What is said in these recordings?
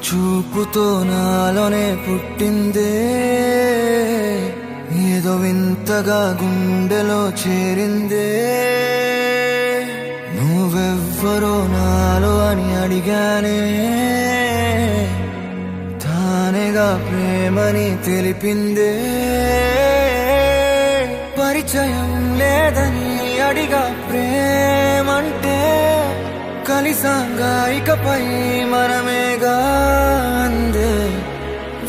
చూపుతో నాలోనే పుట్టిందే, ఏదో వింతగా గుండెలో చేరిందే. నువ్వెవ్వరో నాలో అని అడిగానే, తానేగా ప్రేమని తెలిపిందే. పరిచయం లేదని అడిగా ప్రేమంటే, కలిసాంగా ఇకపై మనమేగా అందే.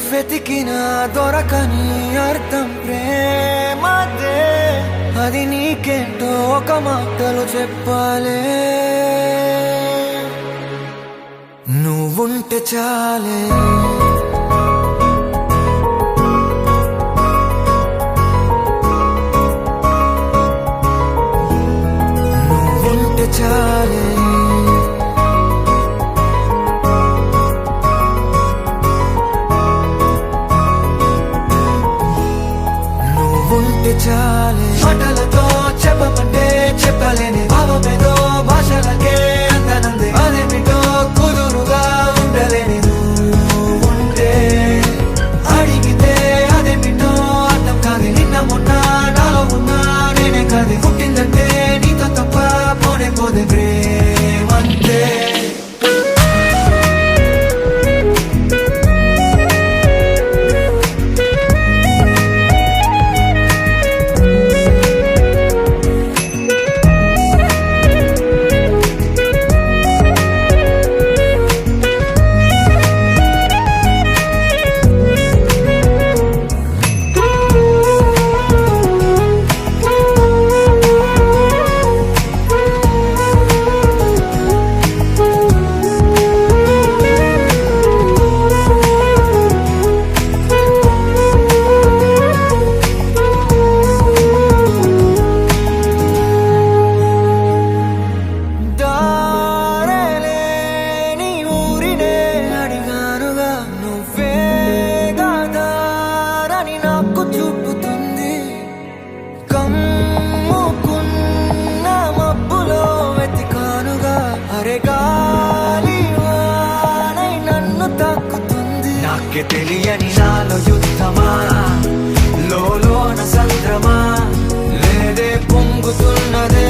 వెతికినా దొరకని అర్థం ప్రేమదే, అది నీకేంటో ఒక మాటలో చెప్పాలే. నువ్వుంటే చాలే, నువ్వుంటే చాలే, చాలే. మాటలతో చెప్పమంటే చెప్పలేని భావమేదో భాషలకే అందనందే. అదేమిటో కుదురుగా ఉండలేని నువ్వుంటే, అడిగితే అదేమిటో అర్థం కాదు. నిన్న మొన్న నాలో ఉన్నా నేనే కాదు. పుట్టిందంటే నీతో తప్ప పోనే పోదే ప్రేమంతే. తెలియని నాలో యుద్ధమా, లోన సంద్రమా, లేదే పొంగుతున్నదే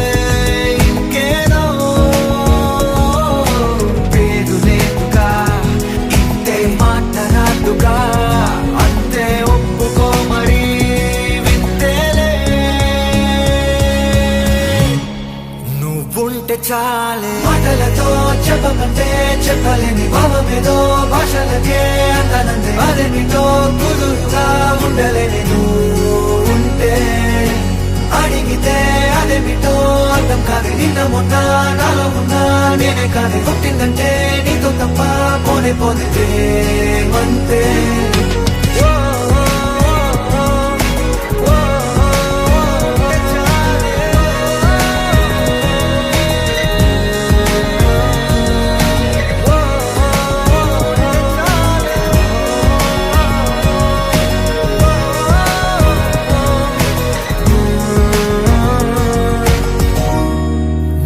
ఇంకేదో. పేరు లేదుగా, ఇంతే మాట్లాడుగా, అంతే ఒప్పుకో మరి వింతేలే. నువ్వుంటే చాలే. మాటలతో చెప్పమంటే చెప్పలేని భావమేదో భాషలకే అందనందే. అదేమిటో కుదురుగా ఉండలేని నువ్వుంటే, అడిగితే అదేమిటో అర్థం కాదు. నిన్న మొన్న నాలో ఉన్నా నేనే కాదు. పుట్టిందంటే నీతో తప్ప పోనే పోదే ప్రేమంతే.